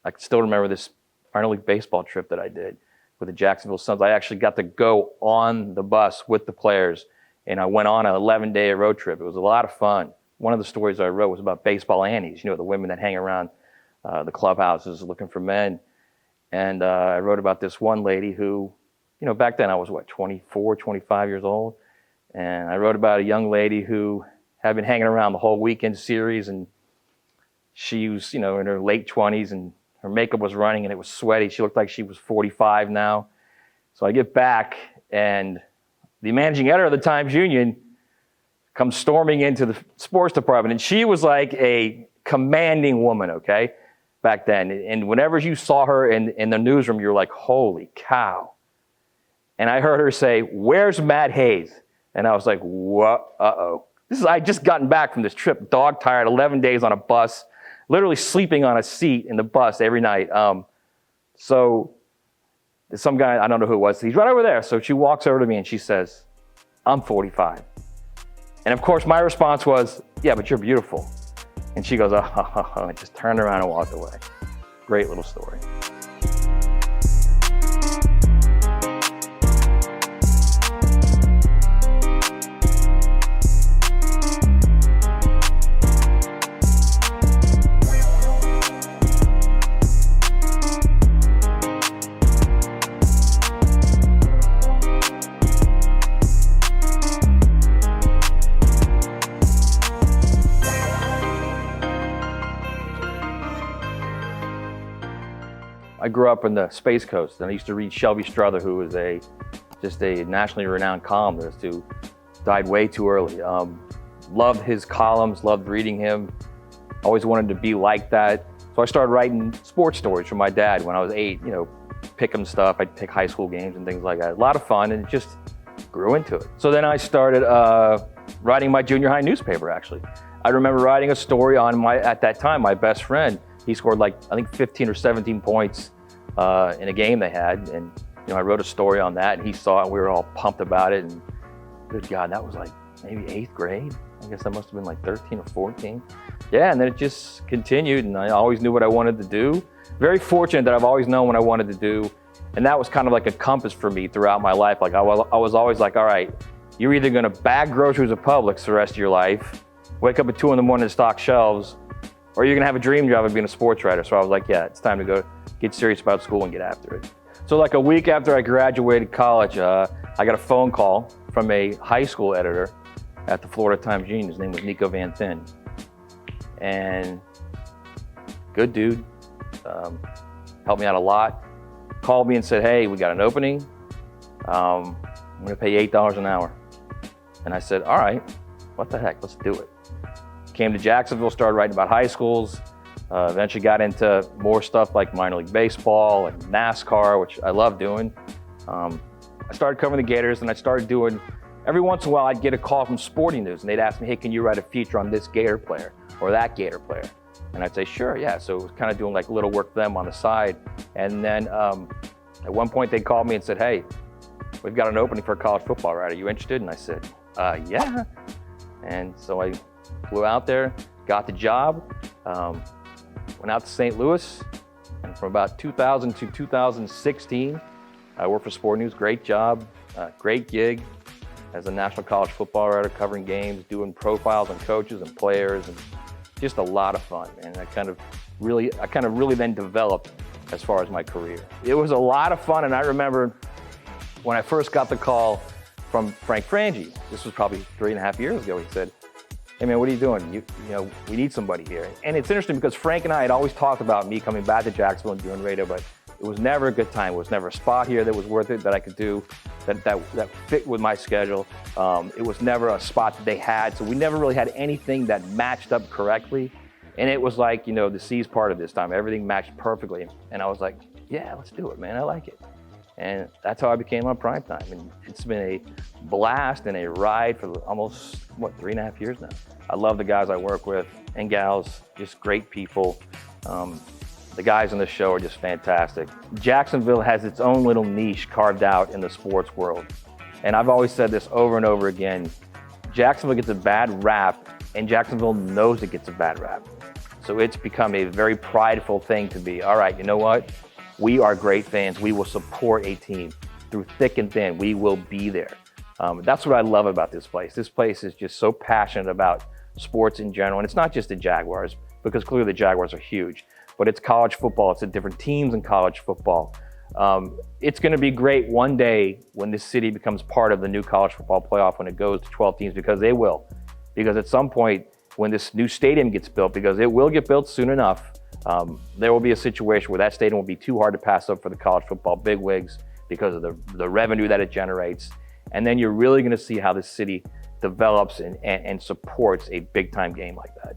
I can still remember this minor league baseball trip that I did with the Jacksonville Suns. I actually got to go on the bus with the players, and I went on an 11-day road trip. It was a lot of fun. One of the stories I wrote was about baseball Annies, the women that hang around the clubhouses looking for men. And I wrote about this one lady who, back then I was, 24, 25 years old. And I wrote about a young lady who had been hanging around the whole weekend series, and she was, in her late 20s, and her makeup was running and it was sweaty. She looked like she was 45 now. So I get back, and the managing editor of the Times-Union comes storming into the sports department, and she was like a commanding woman, okay, back then. And whenever you saw her in the newsroom, you're like, holy cow. And I heard her say, "Where's Matt Hayes?" And I was like, what? Uh-oh. I just gotten back from this trip, dog tired, 11 days on a bus, literally sleeping on a seat in the bus every night. So some guy, I don't know who it was, he's right over there. So she walks over to me and she says, "I'm 45. And of course, my response was, "Yeah, but you're beautiful." And she goes, "Oh," and just turned around and walked away. Great little story. I grew up in the Space Coast, and I used to read Shelby Strother, who was just a nationally renowned columnist who died way too early. Loved his columns, loved reading him, always wanted to be like that. So I started writing sports stories for my dad when I was 8, pick him stuff. I'd pick high school games and things like that. A lot of fun, and it just grew into it. So then I started writing my junior high newspaper, actually. I remember writing a story on at that time, my best friend. He scored I think 15 or 17 points in a game they had. And, I wrote a story on that, and he saw it, and we were all pumped about it. And good God, that was maybe 8th grade. I guess that must have been 13 or 14. Yeah, and then it just continued, and I always knew what I wanted to do. Very fortunate that I've always known what I wanted to do. And that was kind of like a compass for me throughout my life. I was always like, all right, you're either gonna bag groceries at Publix the rest of your life, wake up at 2 in the morning to stock shelves, or you're gonna have a dream job of being a sports writer. So I was like, yeah, it's time to go get serious about school and get after it. So a week after I graduated college, I got a phone call from a high school editor at the Florida Times-Union. His name was Nico Van Thin. And good dude, helped me out a lot. Called me and said, "Hey, we got an opening. I'm gonna pay you $8 an hour." And I said, "All right, what the heck, let's do it." Came to Jacksonville, started writing about high schools, eventually got into more stuff like minor league baseball and NASCAR, which I love doing. I started covering the Gators, and I started doing, every once in a while I'd get a call from Sporting News, and they'd ask me, "Hey, can you write a feature on this Gator player or that Gator player?" And I'd say, "Sure, yeah." So it was kind of doing little work for them on the side. And then at one point they called me and said, "Hey, we've got an opening for a college football writer. Are you interested?" And I said, "Yeah." And so I flew out there, got the job, went out to St. Louis, and from about 2000 to 2016, I worked for Sport News. Great job, great gig as a national college football writer, covering games, doing profiles on coaches and players, and just a lot of fun. And I kind of really then developed as far as my career. It was a lot of fun, and I remember when I first got the call from Frank Frangie. This was probably 3.5 years ago. He said, "Hey man, what are you doing? We need somebody here." And it's interesting because Frank and I had always talked about me coming back to Jacksonville and doing radio, but it was never a good time. It was never a spot here that was worth it, that I could do, that fit with my schedule. It was never a spot that they had, so we never really had anything that matched up correctly. And it was like, the C's part of this time. Everything matched perfectly. And I was like, yeah, let's do it, man. I like it. And that's how I became on Primetime. And it's been a blast and a ride for almost, 3.5 years now. I love the guys I work with and gals, just great people. The guys on the show are just fantastic. Jacksonville has its own little niche carved out in the sports world. And I've always said this over and over again, Jacksonville gets a bad rap, and Jacksonville knows it gets a bad rap. So it's become a very prideful thing to be, all right, you know what? We are great fans. We will support a team through thick and thin. We will be there. That's what I love about this place. This place is just so passionate about sports in general. And it's not just the Jaguars, because clearly the Jaguars are huge, but it's college football. It's the different teams in college football. It's going to be great one day when this city becomes part of the new college football playoff, when it goes to 12 teams, because they will. Because at some point, when this new stadium gets built, because it will get built soon enough, there will be a situation where that stadium will be too hard to pass up for the college football bigwigs because of the revenue that it generates. And then you're really going to see how this city develops and supports a big time game like that.